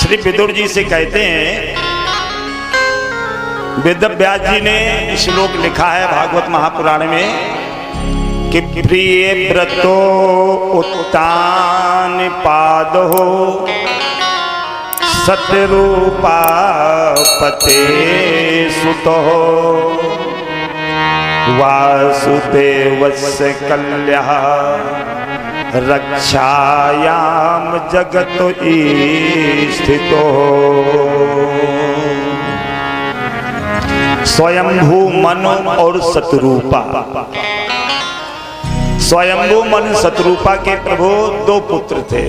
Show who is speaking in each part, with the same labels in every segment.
Speaker 1: श्री विदुर जी से कहते हैं, वेद व्यास जी ने श्लोक लिखा है भागवत महापुराण में कि प्रिय व्रतो उत्तान पादो सतरूपा पते सुतो वासुदेवस्य कल्याः रक्षायाम जगत स्थितो स्वयंभू मनु और शतरूपा। स्वयंभू मनु शतरूपा के प्रभु दो पुत्र थे,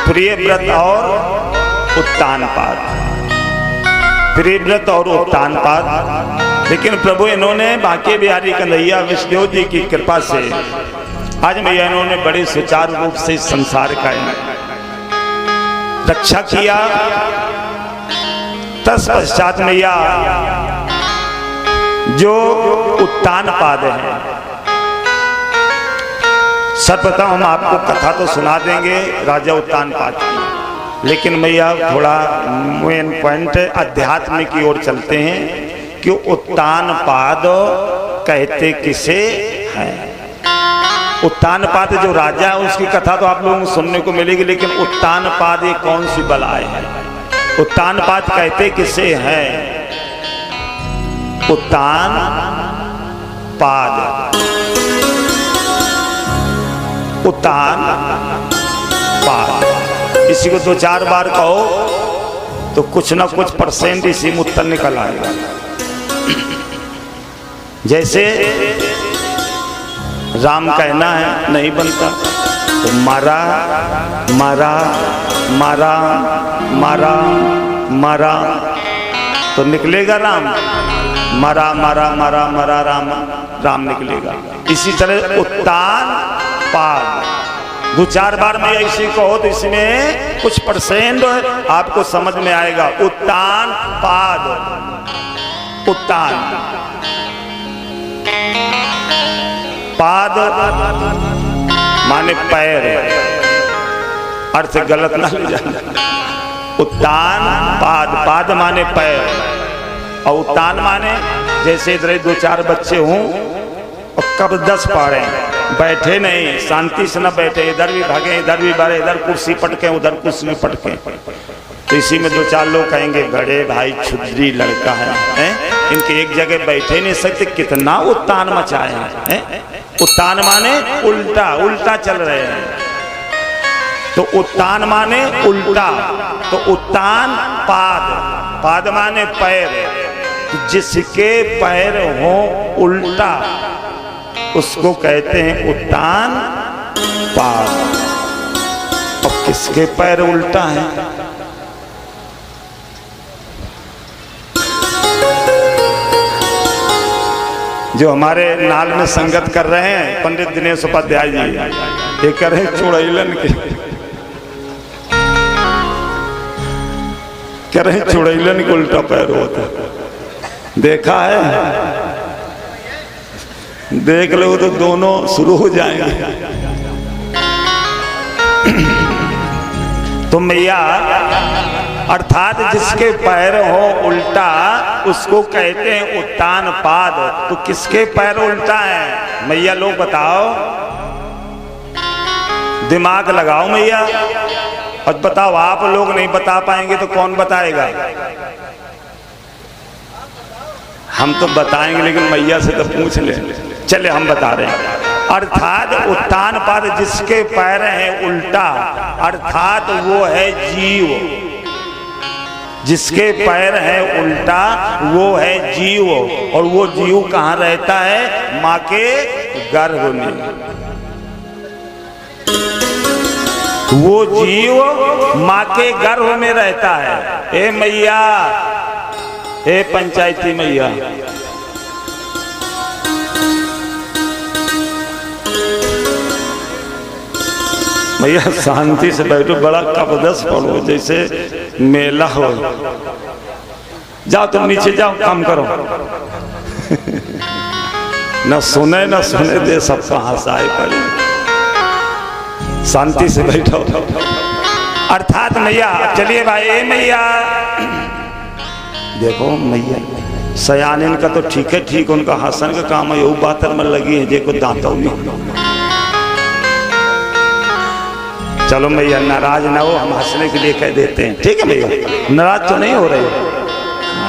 Speaker 1: प्रियव्रत और उत्तानपाद। प्रियव्रत और उत्तानपाद, लेकिन प्रभु इन्होंने बांके बिहारी कन्हैया विष्णु जी की कृपा से आज मैया इन्होंने बड़े सुचारू रूप से इस संसार का रक्षा किया। तत्पश्चात मैया जो उत्तानपाद है, सर्वप्रथम हम आपको कथा तो सुना देंगे राजा उत्तानपाद की, लेकिन मैया थोड़ा मेन पॉइंट अध्यात्म की ओर चलते हैं कि उत्तानपाद कहते किसे हैं। उत्तानपाद जो राजा है उसकी कथा तो आप लोगों को सुनने को मिलेगी, लेकिन उत्तानपाद ये कौन सी बलाएं है, उत्तानपाद कहते किसे हैं। उत्तान पाद, उत्तान पाद, इसी को दो चार बार कहो तो कुछ ना कुछ परसेंट इसी में उत्तर निकल आएगा। जैसे राम कहना है नहीं बनता तो मारा मारा मारा मारा मारा तो निकलेगा राम, मारा मारा मारा मारा राम राम निकलेगा। इसी तरह उत्तान पाद दो चार बार में इसी कहो तो इसमें कुछ परसेंट आपको समझ में आएगा। उत्तान पाद, उत्तान पाद माने पैर, अर्थ गलत ना ले जाना। उत्तान पाद, पाद माने पैर और उत्तान माने जैसे इधर दो चार बच्चे हों और कब 10 पढ़े, बैठे नहीं, शांति से न बैठे, इधर भी भागे इधर भी बढ़े, इधर कुर्सी पटके उधर कुर्सी पटके, तो इसी में दो चार लोग कहेंगे बड़े भाई छुद्री लड़का है, इनके एक जगह बैठे नहीं सकते, कितना उत्तान मचाए हैं। उत्तान माने उल्टा, उल्टा चल रहे हैं, तो उत्तान माने उल्टा, तो उत्तान पाद, पाद माने पैर, तो जिसके पैर हो उल्टा उसको कहते हैं उत्तान पाद। और किसके पैर उल्टा है? जो हमारे नाल में संगत कर रहे हैं पंडित दिनेश उपाध्याय जी, ये कर रहे चुड़ैलन के, कह रहे चुड़ैलन के उल्टा पैर होता है। देखा है? देख लो तो दोनों शुरू हो जाएंगे। तो मैया अर्थात जिसके पैर हो उल्टा उसको कहते हैं उत्तान पाद। तो किसके पैर उल्टा है मैया लोग बताओ, दिमाग लगाओ मैया और बताओ। आप लोग नहीं बता पाएंगे तो कौन बताएगा? हम तो बताएंगे, लेकिन मैया से तो पूछ ले। चले हम बता रहे हैं। अर्थात उत्तान पाद जिसके पैर हैं उल्टा, अर्थात वो है जीव। जिसके पैर हैं उल्टा वो है जीव, और वो जीव कहाँ रहता है? माँ के गर्भ में। वो जीव माँ के गर्भ में रहता है। ए मैया, ए पंचायती मैया, भैया शांति से बैठो, बड़ा कबदस पड़ो जैसे मेला हो। जाओ तुम नीचे जाओ, काम करो। न सुने न सुने दे, सबका हंसाए पड़े। शांति से बैठो। अर्थात मैया चलिए भाई मैया देखो मैया सयान का तो ठीक है, ठीक उनका हंसन का काम है, वो बातर में लगी है देखो दांतों में। चलो मैया नाराज ना हो, हम हंसने के लिए कह देते हैं, ठीक है भैया, नाराज तो नहीं हो रहे,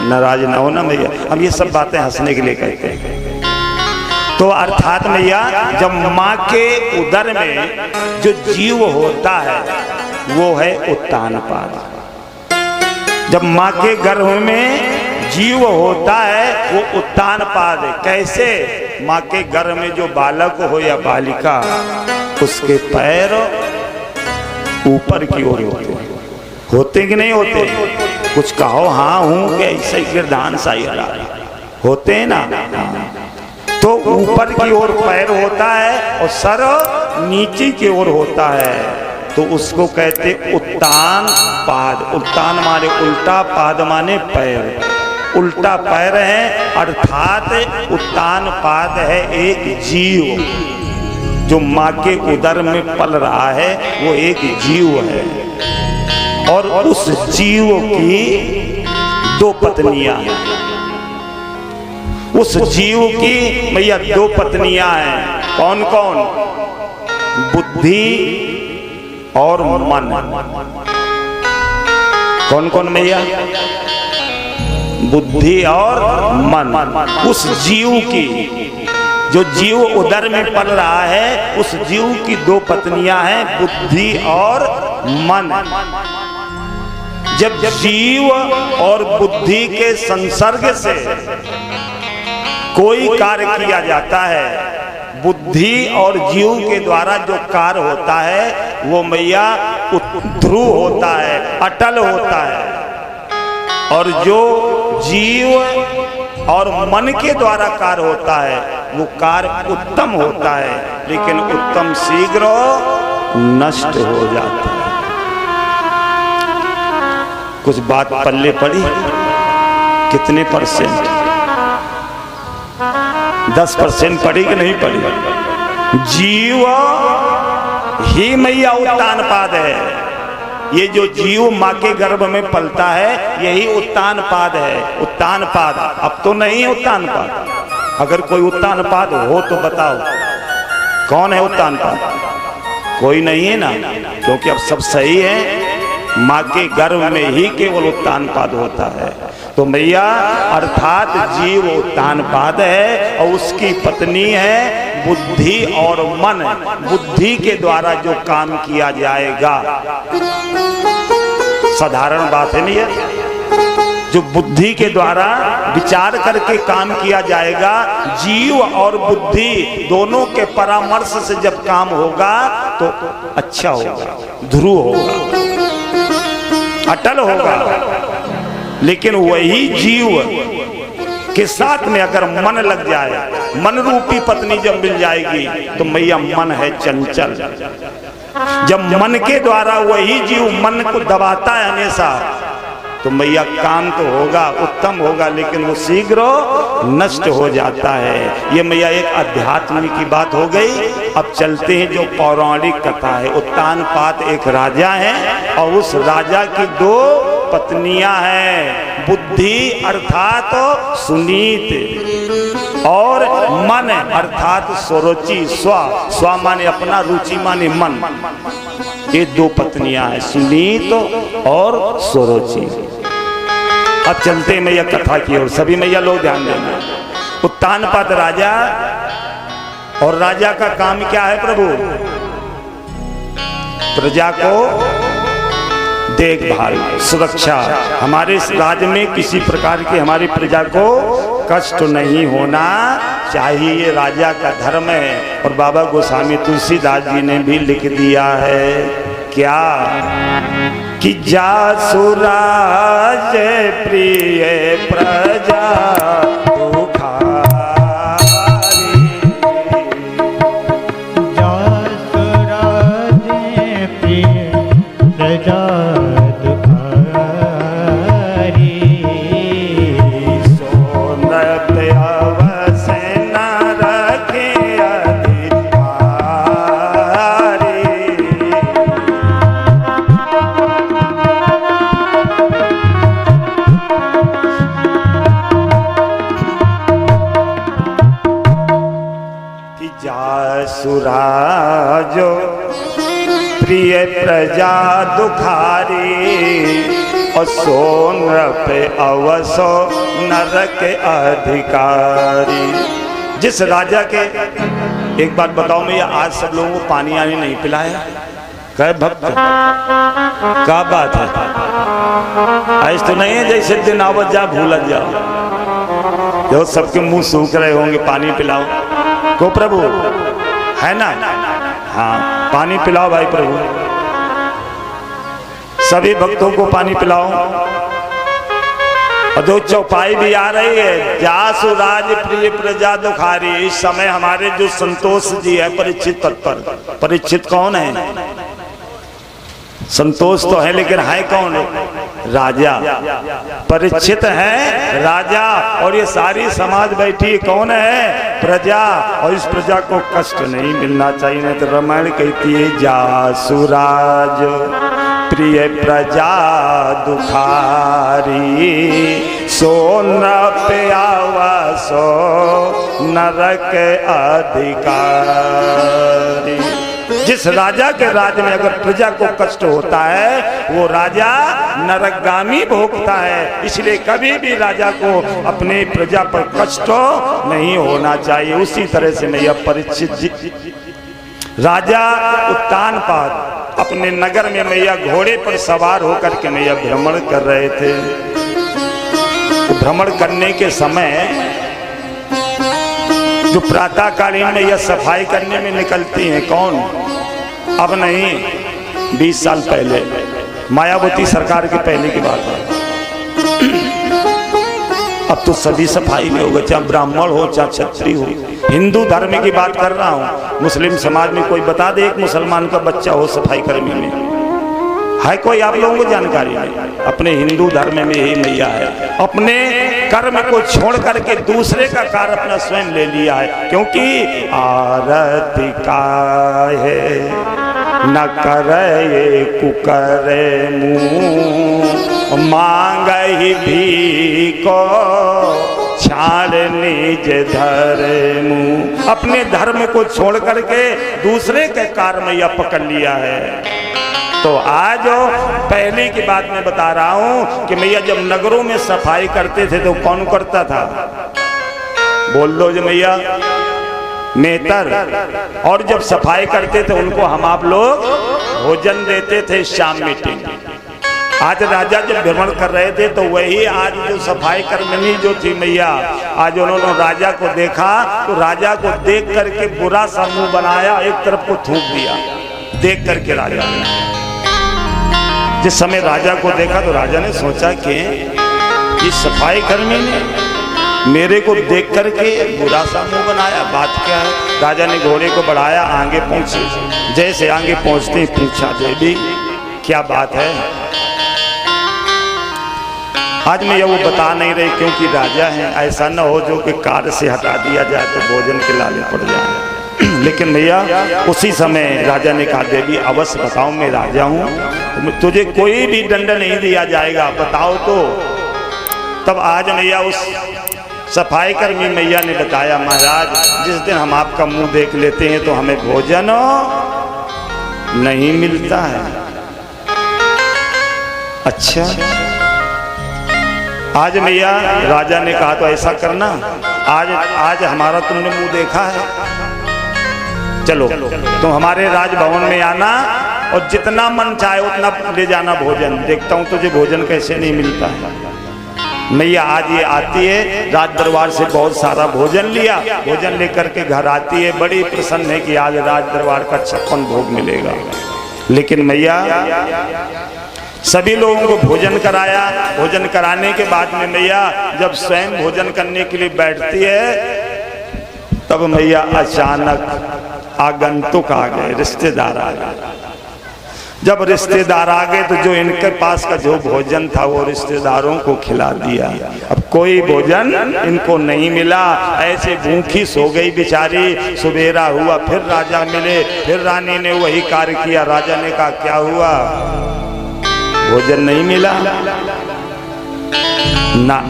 Speaker 1: नाराज ना हो ना मैया, हम ये सब बातें हंसने के लिए कहते हैं। तो अर्थात मैया जब माँ के उदर में जो जीव होता है वो है उत्तानपाद। जब माँ के गर्भ में जीव होता है वो उत्तानपाद है। कैसे? माँ के गर्भ में जो बालक हो या बालिका, उसके पैर ऊपर की ओर होते कि नहीं होते? कुछ कहो हाँ हूं कि ऐसे गिरधान साई होते हैं ना। तो ऊपर की ओर पैर होता है और सर नीचे की ओर होता है, तो उसको कहते उत्तान पाद। उत्तान माने उल्टा, पाद माने पैर, उल्टा पैर है, अर्थात उत्तान पाद है एक जीव जो माँ के उदर में पल रहा है, वो एक जीव है। और उस जीव की दो पत्नियां हैं। उस जीव की भैया दो पत्नियां हैं। कौन कौन? बुद्धि और मन। कौन कौन भैया? बुद्धि और मन। उस जीव की, जो जीव उदर में पल रहा है, उस जीव की दो पत्नियां हैं, बुद्धि और मन। जब जीव और बुद्धि के संसर्ग से कोई कार्य किया जाता है, बुद्धि और जीव के द्वारा जो कार्य होता है वो मैया ध्रुव होता है, अटल होता है। और जो जीव और मन के द्वारा कार्य होता है वो कार्य उत्तम होता है, लेकिन उत्तम शीघ्र नष्ट हो जाता है। कुछ बात पल्ले पड़ी? कितने परसेंट? 10% पड़ी कि नहीं पड़ी? जीव ही मैया उत्तानपाद है। ये जो जीव माँ के गर्भ में पलता है यही उत्तानपाद है। उत्तानपाद अब तो नहीं है उत्तानपाद। अगर कोई उत्तानपाद हो तो बताओ कौन है उत्तानपाद? कोई नहीं है ना, क्योंकि अब सब सही है। माँ के गर्भ में ही केवल उत्तानपाद होता है। तो मैया अर्थात जीव उत्तानपाद है और उसकी पत्नी है बुद्धि और मन। बुद्धि के द्वारा जो काम किया जाएगा, साधारण बात है नहीं है, जो बुद्धि के द्वारा विचार करके काम किया जाएगा, जीव और बुद्धि दोनों के परामर्श से जब काम होगा तो अच्छा होगा, ध्रुव होगा, अटल होगा। लेकिन वही जीव के साथ में अगर मन लग जाए, मन रूपी पत्नी जब मिल जाएगी तो मैया मन है चंचल। जब मन के द्वारा वही जीव मन को दबाता है हमेशा, तो मैया काम तो होगा, उत्तम होगा, लेकिन वो शीघ्र नष्ट हो जाता है। ये मैया एक अध्यात्म की बात हो गई। अब चलते हैं जो पौराणिक कथा है। उत्तानपाद एक राजा है और उस राजा की दो पत्नियां हैं, बुद्धि अर्थात सुनीत और मन अर्थात स्वरुचि। स्व माने अपना, रुचि माने मन। ये दो पत्नियां हैं, सुनीत और स्वरुचि। अब चलते मैया कथा की ओर। सभी मैया लोग ध्यान देना। उत्तानपाद राजा, और राजा का काम क्या है प्रभु? प्रजा को देखभाल, सुरक्षा। हमारे इस राज्य में किसी प्रकार की हमारी प्रजा को कष्ट नहीं होना चाहिए, ये राजा का धर्म है। और बाबा गोस्वामी तुलसीदास जी ने भी लिख दिया है क्या कि जासुराज प्रिय प्रजा दुखारी और सो नृप अवसो नरक अधिकारी। जिस राजा के, एक बात बताओ मैं, आज सब लोगों को पानी आने नहीं पिलाया, कहे भक्त क्या बात है? आज तो नहीं है जैसे दिन आवत जा भूलत जाओ, जो सबके मुंह सूख रहे होंगे पानी पिलाओ को प्रभु, है ना? हाँ, पानी पिलाओ भाई प्रभु, सभी भक्तों को पानी पिलाओ। और दो चौपाई भी आ रही है, जासु राज प्रिय प्रजा दुखारी। इस समय हमारे जो संतोष जी है परीक्षित पद पर, परीक्षित कौन है? संतोष तो है लेकिन है कौन? राजा। परीक्षित है राजा, और ये सारी समाज बैठी कौन है? प्रजा। और इस प्रजा को कष्ट नहीं मिलना चाहिए, नहीं तो रामायण कहती है जासु राज प्रिय प्रजा दुखारी सो नृप अवसो नरक अधिकारी। जिस राजा के राज्य में अगर प्रजा को कष्ट होता है वो राजा नरकगामी भोगता है। इसलिए कभी भी राजा को अपने प्रजा पर कष्ट नहीं होना चाहिए। उसी तरह से मैं यह परीक्षित जी राजा उत्तानपाद अपने नगर में मैया घोड़े पर सवार होकर के मैया भ्रमण कर रहे थे। तो भ्रमण करने के समय जो प्रातःकालीन में यह सफाई करने में निकलती हैं कौन? अब नहीं, 20 साल पहले, मायावती सरकार के पहले की बात है। अब तो सभी सफाई में होगा, चाहे ब्राह्मण हो चाहे क्षत्रिय हो। हिंदू धर्म की बात कर रहा हूँ। मुस्लिम समाज में कोई बता दे एक मुसलमान का बच्चा हो सफाई कर्मी में, है कोई आप लोगों को जानकारी नहीं? अपने हिंदू धर्म में ही मैया है। अपने कर्म को छोड़ करके दूसरे का कार्य अपना स्वयं ले लिया है। क्योंकि आरती का है न करे कुकरे मुँह मांग ही भी को छाड़ निज धर्म। अपने धर्म को छोड़ करके दूसरे के कार्य में यह पकड़ लिया है। तो आज पहले की बात मैं बता रहा हूं कि मैया जब नगरों में सफाई करते थे तो कौन करता था? बोल दो जो मैया, मेहतर। और जब सफाई करते थे उनको हम आप लोग भोजन देते थे शाम मीटिंग। आज राजा जब भ्रमण कर रहे थे तो वही आज जो सफाई कर्मणी जो थी मैया, आज उन्होंने राजा को देखा तो राजा को देख करके बुरा सा मुंह बनाया, एक तरफ को थूक दिया देख करके राजा ने। जिस समय राजा को देखा तो राजा ने सोचा कि ये सफाई कर्मी ने मेरे को देख करके बुरा सा मुंह बनाया, बात क्या है? राजा ने घोड़े को बढ़ाया, आगे पहुंचे। जैसे आगे पहुंचते पूछा, देवी क्या बात है? आज मैं ये वो बता नहीं रही क्योंकि राजा है, ऐसा न हो जो कि कार्य से हटा दिया जाए तो भोजन के लाले पड़ जाए। लेकिन भैया उसी समय राजा ने कहा, देवी अवश्य बताओ, मैं राजा हूँ, तुझे कोई भी दंड नहीं दिया जाएगा, बताओ तो। तब आज मैया उस सफाई कर्मी मैया ने बताया, महाराज जिस दिन हम आपका मुंह देख लेते हैं तो हमें भोजन नहीं मिलता है। अच्छा, आज मैया राजा ने कहा तो ऐसा करना, आज हमारा तुमने मुंह देखा है, चलो तुम हमारे राजभवन में आना और जितना मन चाहे उतना ले जाना भोजन, देखता हूँ तुझे भोजन कैसे नहीं मिलता है। मैया आज ये आती है, राज दरबार से बहुत सारा भोजन लिया, भोजन लेकर के घर आती है, बड़ी प्रसन्न है कि आज राज दरबार का 56 भोग मिलेगा। लेकिन मैया सभी लोगों को भोजन कराया। भोजन कराने के बाद में मैया जब स्वयं भोजन करने के लिए बैठती है तब मैया अचानक आगंतुक आ गए, रिश्तेदार आ गए। जब रिश्तेदार आ गए तो जो इनके पास का जो भोजन था वो रिश्तेदारों को खिला दिया। अब कोई भोजन इनको नहीं मिला, ऐसे भूखी सो गई बेचारी। सुबेरा हुआ, फिर राजा मिले, फिर रानी ने वही कार्य किया। राजा ने कहा क्या हुआ, भोजन नहीं मिला? ना,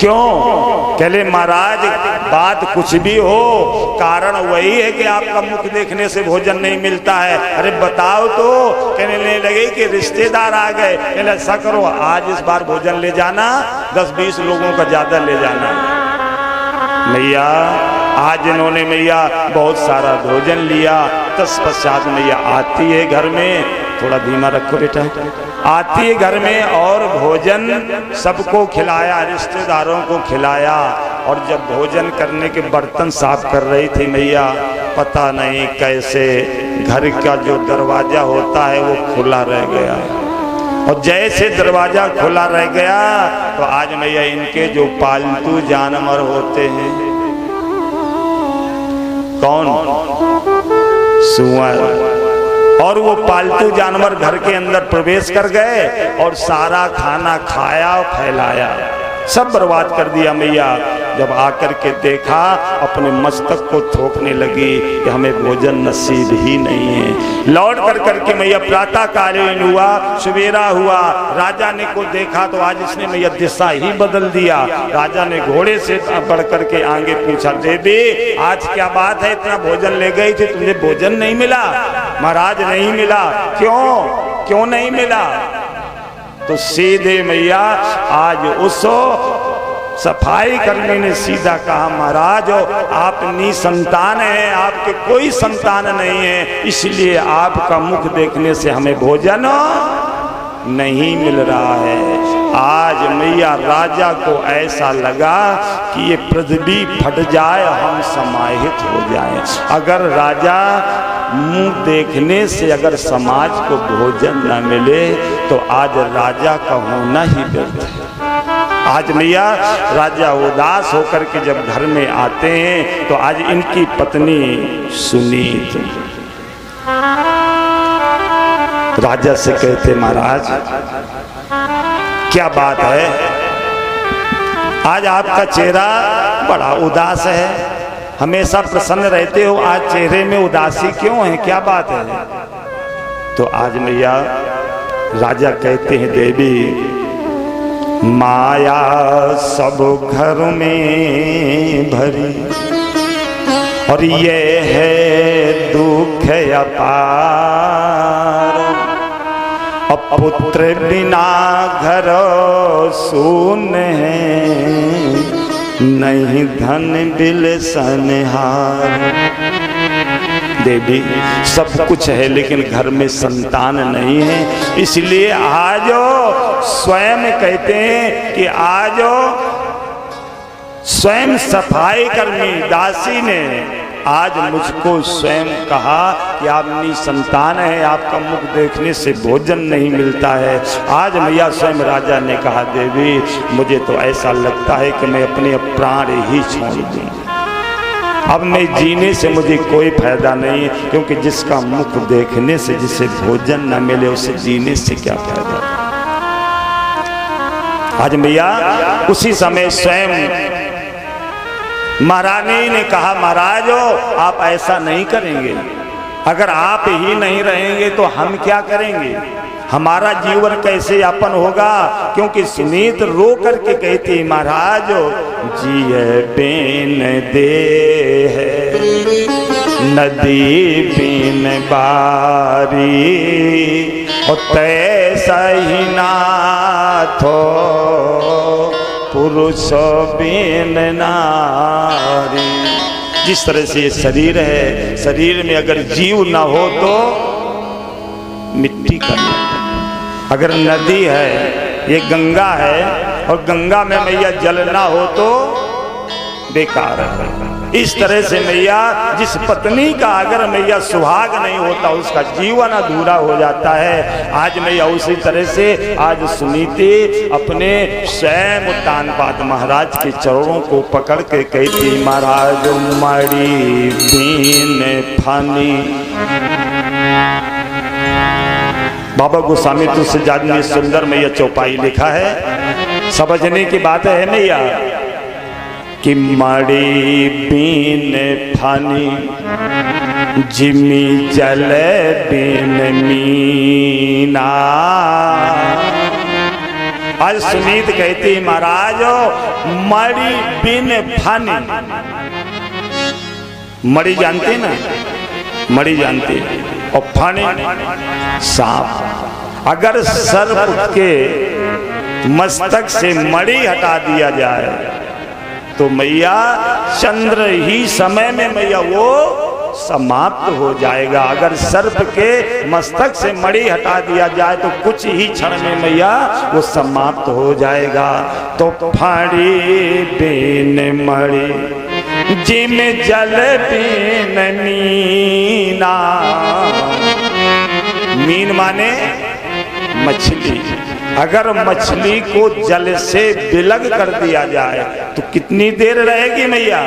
Speaker 1: क्यों? कहले महाराज बात कुछ भी हो, कारण वही है कि आपका मुख देखने से भोजन नहीं मिलता है। अरे बताओ तो। कहने लगे कि रिश्तेदार आ गए। कहले ऐसा करो, आज इस बार भोजन ले जाना, 10-20 लोगों का ज्यादा ले जाना। मैया आज इन्होंने मैया बहुत सारा भोजन लिया। तत्पश्चात मैया आती है घर में, थोड़ा धीमा रखो बेटा, आती है घर में और भोजन सबको खिलाया, रिश्तेदारों को खिलाया। और जब भोजन करने के बर्तन साफ कर रही थी मैया, पता नहीं कैसे घर का जो दरवाजा होता है वो खुला रह गया। और जैसे दरवाजा खुला रह गया तो आज मैया इनके जो पालतू जानवर होते हैं, कौन? सुअर। और वो पालतू जानवर घर के अंदर प्रवेश कर गए और सारा खाना खाया, फैलाया, सब बर्बाद कर दिया। मैया जब आकर के देखा, अपने मस्तक को थोपने लगी कि हमें भोजन नसीब ही नहीं है। लौट कर के मैया प्रातः कालीन हुआ, सवेरा हुआ, राजा ने को देखा तो आज इसने मैया दिशा ही बदल दिया। राजा ने घोड़े से बढ़ करके आगे पूछा, देवी आज क्या बात है, इतना भोजन ले गई थी, तुझे भोजन नहीं मिला? महाराज नहीं मिला। क्यों नहीं मिला? तो सीधे मैया आज उस सफाई करने ने सीधा कहा, महाराज आप निसंतान हैं, आपके कोई संतान नहीं है, इसलिए आपका मुख देखने से हमें भोजन नहीं मिल रहा है। आज मैया राजा को ऐसा लगा कि ये पृथ्वी फट जाए, हम समाहित हो जाएं। अगर राजा मुंह देखने से अगर समाज को भोजन न मिले तो आज राजा का होना ही व्यर्थ है। आज मैया राजा उदास होकर के जब घर में आते हैं तो आज इनकी पत्नी सुनीत राजा से कहते, महाराज क्या बात है, आज आपका चेहरा बड़ा उदास है, हमेशा प्रसन्न रहते हो, आज चेहरे में उदासी क्यों है, क्या बात है? तो आज मैया राजा कहते हैं, देवी माया सब घर में भरी और ये है दुख अपार, पुत्र बिना घर शून्य है, नहीं धन बिल सनहार। देवी सब कुछ है लेकिन घर में संतान नहीं है, इसलिए आज स्वयं कहते हैं कि आज स्वयं सफाई कर्मी दासी ने आज मुझको स्वयं कहा कि आप निसंतान हैं, आपका मुख देखने से भोजन नहीं मिलता है। आज मैया स्वयं राजा ने कहा, देवी मुझे तो ऐसा लगता है कि मैं अपने प्राण ही छोड़ दूं, अब मैं जीने से मुझे कोई फायदा नहीं है, क्योंकि जिसका मुख देखने से जिसे भोजन न मिले उसे जीने से क्या फायदा। आज मैया उसी समय स्वयं महारानी ने कहा, महाराज आप ऐसा नहीं करेंगे, अगर आप ही नहीं रहेंगे तो हम क्या करेंगे, हमारा जीवन कैसे यापन होगा। क्योंकि सुनीत रो करके कहती, महाराज जिए बिन दे है नदी बिन बारी, और तैसा ही नाथो पुरुष बिन नारी। जिस तरह से ये शरीर है, शरीर में अगर जीव ना हो तो मिट्टी का, अगर नदी है, ये गंगा है, और गंगा में मैया जल ना हो तो बेकार है। इस तरह से मैया जिस पत्नी का अगर मैया सुहाग नहीं होता उसका जीवन अधूरा हो जाता है। आज मैया उसी तरह से आज सुनीति अपने स्वयं तानपाद महाराज के चरणों को पकड़ के कहती, महाराज मड़ी बीन फानी। बाबा गोस्वामी तुलसीदास ने सुंदर मैया चौपाई लिखा है, समझने की बात है मैया कि मड़ी बीन फानी जिमी जल बिन मीना, आज सुनीत कहती महाराज मड़ी बिन फन, मड़ी जानते ना, मड़ी जानते, और फन सांप। अगर सर्प के मस्तक से मड़ी हटा दिया जाए तो मैया चंद्र ही समय में मैया वो समाप्त हो जाएगा। अगर सर्प के मस्तक से मणि हटा दिया जाए तो कुछ ही क्षण में मैया वो समाप्त हो जाएगा। तो फाड़ी बिन मणि जिम जल बिन मीना, मीन माने मछली। अगर मछली को जल से विलग कर दिया जाए तो कितनी देर रहेगी मैया?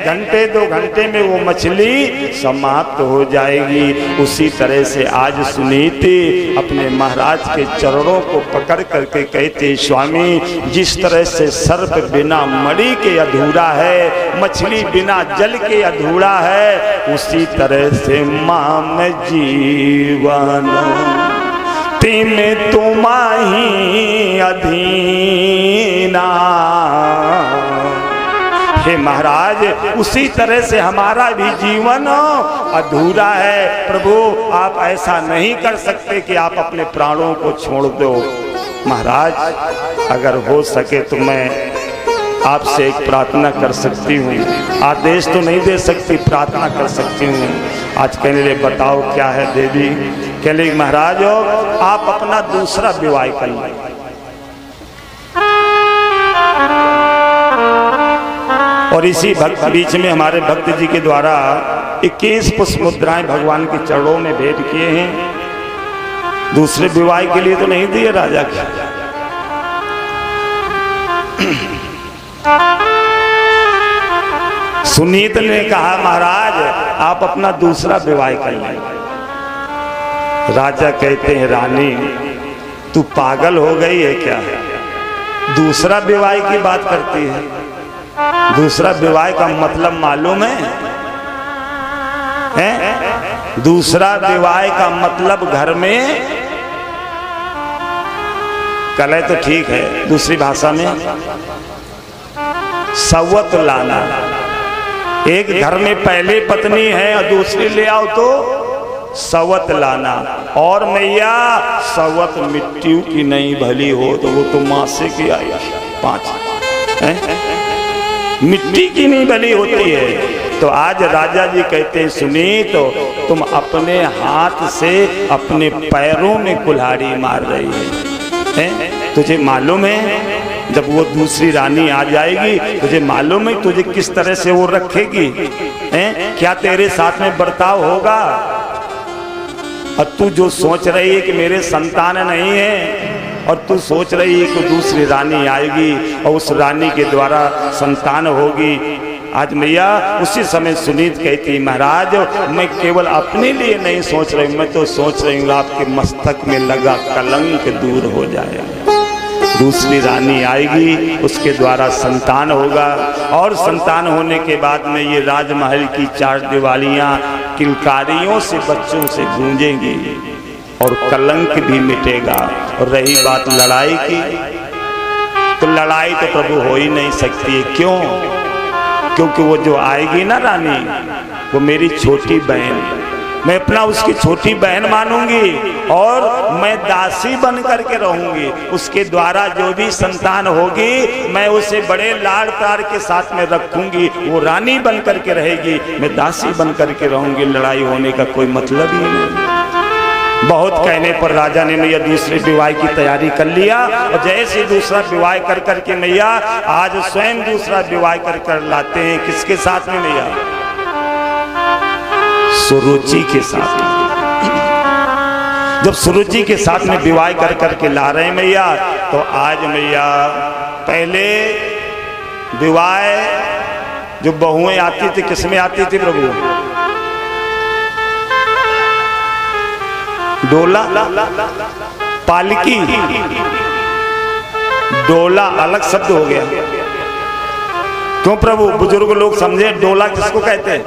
Speaker 1: घंटे 2 घंटे में वो मछली समाप्त हो जाएगी। उसी तरह से आज सुनीति अपने महाराज के चरणों को पकड़ करके कहते, स्वामी जिस तरह से सर्प बिना मणि के अधूरा है, मछली बिना जल के अधूरा है, उसी तरह से माम जीवन तिम तुम्हारी अधीना। हे महाराज उसी तरह से हमारा भी जीवन अधूरा है। प्रभु आप ऐसा नहीं कर सकते कि आप अपने प्राणों को छोड़ दो। महाराज अगर हो सके तो मैं आपसे एक प्रार्थना कर सकती हूँ, आदेश तो नहीं दे सकती, प्रार्थना कर सकती हूँ। आज कहने लगे बताओ क्या है देवी? कहने लगे महाराज आप अपना दूसरा विवाह कर लें। और इसी भक्त बीच में हमारे भक्त जी के द्वारा 21 पुष्प मुद्राएं भगवान के चरणों में भेंट किए हैं। दूसरे विवाह के लिए तो नहीं दिए राजा के। सुनीत ने कहा महाराज आप अपना दूसरा विवाह कर लें। राजा कहते हैं रानी तू पागल हो गई है क्या? दूसरा विवाह की बात करती है? दूसरा विवाह का मतलब मालूम है? दूसरा विवाह का मतलब घर में कले तो ठीक है, दूसरी भाषा में सवत लाना। एक घर में पहले पत्नी है और दूसरी ले आओ तो सवत लाना। और मैया सवत मिट्टी की नहीं भली हो तो वो तो माँ से की आई 5 मिट्टी की नहीं भली होती है। तो आज राजा जी कहते हैं सुनी तो तुम अपने हाथ से अपने पैरों में कुल्हाड़ी मार रही है। तुझे मालूम है जब वो दूसरी रानी आ जाएगी तुझे मालूम है तुझे किस तरह से वो रखेगी? क्या तेरे साथ में बर्ताव होगा? और तू जो सोच रही है कि मेरे संतान नहीं है और तू सोच रही है कि दूसरी रानी आएगी और उस रानी के द्वारा संतान होगी। आज मैया उसी समय सुनीत कहती महाराज मैं केवल अपने लिए नहीं सोच रही, मैं तो सोच रही हूँ आपके मस्तक में लगा कलंक दूर हो जाए। दूसरी रानी आएगी उसके द्वारा संतान होगा और संतान होने के बाद में ये राजमहल की 4 दीवालियाँ किलकारियों से बच्चों से गूंजेंगी और कलंक भी मिटेगा। और रही बात लड़ाई की तो लड़ाई तो प्रभु हो ही नहीं सकती है। क्यों? क्योंकि वो जो आएगी ना रानी वो मेरी छोटी बहन, मैं अपना उसकी छोटी बहन मानूंगी और मैं दासी बन करके रहूंगी। उसके द्वारा जो भी संतान होगी मैं उसे बड़े लाड़ प्यार के साथ में रखूंगी। वो रानी बन करके रहेगी, मैं दासी बन करके रहूंगी। लड़ाई होने का कोई मतलब ही नहीं। बहुत कहने पर राजा ने मैया दूसरे विवाह की तैयारी कर लिया और जैसे दूसरा विवाह कर करके मैया आज स्वयं दूसरा विवाह कर लाते हैं। किसके साथ में मैया? सुरुचि के साथ। जब सुरुचि के साथ में विवाह कर करके ला रहे हैं मैया तो आज मैया पहले विवाह जो बहुएं आती थी किसमें आती थी प्रभु? डोला पालकी। डोला अलग शब्द हो गया। क्यों प्रभु? बुजुर्ग लोग समझे डोला किसको कहते हैं?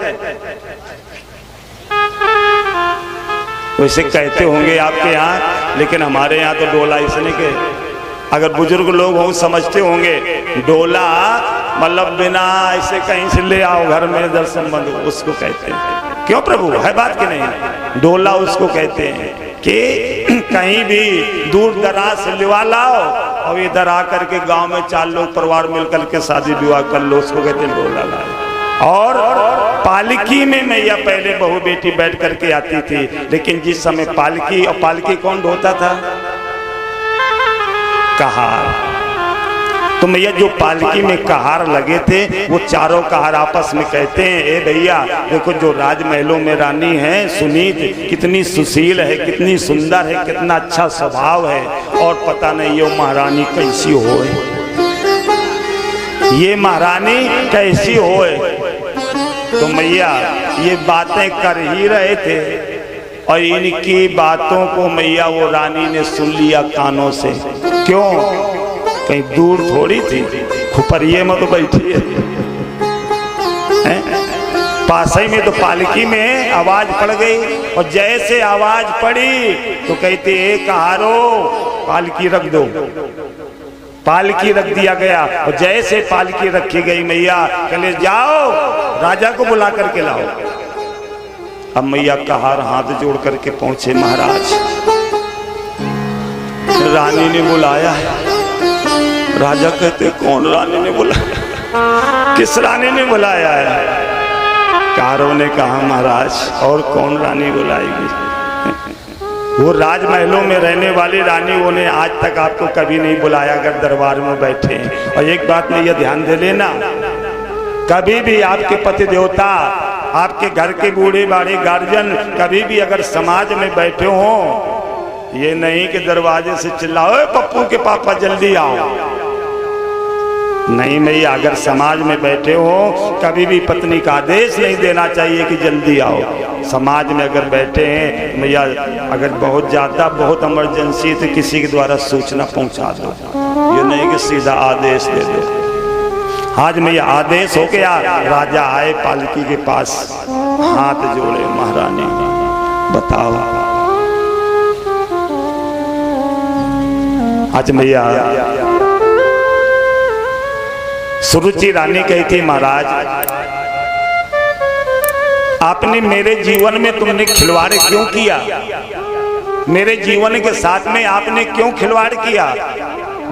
Speaker 1: वैसे कहते होंगे आपके यहाँ, लेकिन हमारे यहाँ तो डोला इसने के अगर बुजुर्ग लोग हो समझते होंगे, डोला मतलब बिना ऐसे कहीं से ले आओ घर में दर्शन बंद, उसको कहते हैं। क्यों प्रभु, है बात कि नहीं? डोला उसको कहते हैं कि कहीं भी दूर दराज से लिवा लाओ और इधर आकर के गांव में 4 लोग परिवार मिलकर के शादी विवाह कर लो, उसको कहते हैं डोला लाओ। और पालकी में मैया पहले बहू बेटी बैठ करके आती थी, लेकिन जिस समय पालकी, और पालकी कौन ढोता था? कहार। तो मैया जो पालकी में कहार लगे थे, वो चारों कहार आपस में कहते हैं, ए भैया देखो जो राजमहलों में रानी है सुनीत, कितनी सुशील है, कितनी सुंदर है, कितना अच्छा स्वभाव है, और पता नहीं ये महारानी कैसी होए, ये महारानी कैसी होए। तो मैया ये बातें कर ही रहे थे, और इनकी बातों को मैया वो रानी ने सुन लिया कानों से। क्यों? कहीं दूर थोड़ी थी, खुपरिये में तो बैठी है, पास ही में। तो पालकी में आवाज पड़ गई, और जैसे आवाज पड़ी तो कहते एक कहारो पालकी रख दो। पालकी रख दिया गया, और जैसे पालकी रखी गई मैया कहले जाओ राजा को बुला करके लाओ। अब मैया कहार हाथ जोड़ करके पहुंचे, महाराज रानी ने बुलाया है। राजा कहते कौन रानी ने बुलाया? किस रानी ने बुलाया है? कारों ने कहा महाराज और कौन रानी बुलाएगी? वो राजमहलों में रहने वाली रानी, उन्हें आज तक आपको कभी नहीं बुलाया अगर दरबार में बैठे हैं। और एक बात में यह ध्यान दे लेना, कभी भी आपके पति देवता, आपके घर के बूढ़े बाड़े गार्जियन कभी भी अगर समाज में बैठे हो, ये नहीं कि दरवाजे से चिल्लाओ पप्पू के पापा जल्दी आओ। नहीं मैया, अगर समाज में बैठे हो कभी भी पत्नी का आदेश नहीं देना चाहिए कि जल्दी आओ। समाज में अगर बैठे हैं मैया, अगर बहुत ज्यादा बहुत इमरजेंसी तो किसी के द्वारा सूचना पहुंचा दो, ये नहीं कि सीधा आदेश दे दो। आज मैया आदेश हो गया, राजा आए पालकी के पास, हाथ जोड़े, महारानी बताओ। आज मैया सुरुचि रानी कही थी, महाराज आपने मेरे जीवन में तुमने खिलवाड़ क्यों किया? मेरे जीवन के साथ में आपने क्यों खिलवाड़ किया?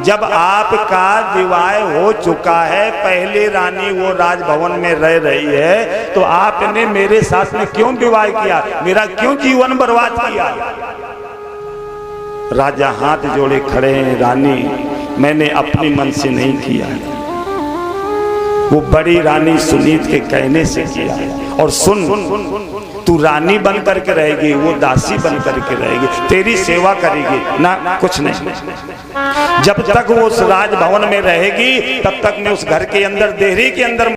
Speaker 1: जब आपका विवाह हो चुका है, पहले रानी वो राजभवन में रह रही है, तो आपने मेरे साथ में क्यों विवाह किया? मेरा क्यों जीवन बर्बाद किया? राजा हाथ जोड़े खड़े हैं, रानी मैंने अपनी मन से नहीं किया, वो बड़ी रानी सुनीत के कहने से किया। और सुन, तू रानी बन करके रहेगी, वो दासी बन करके रहेगी, तेरी सेवा करेगी ना, कुछ नहीं। जब तक वो उस राजभवन में रहेगी तब तक मैं उस घर के अंदर, देहरी के अंदर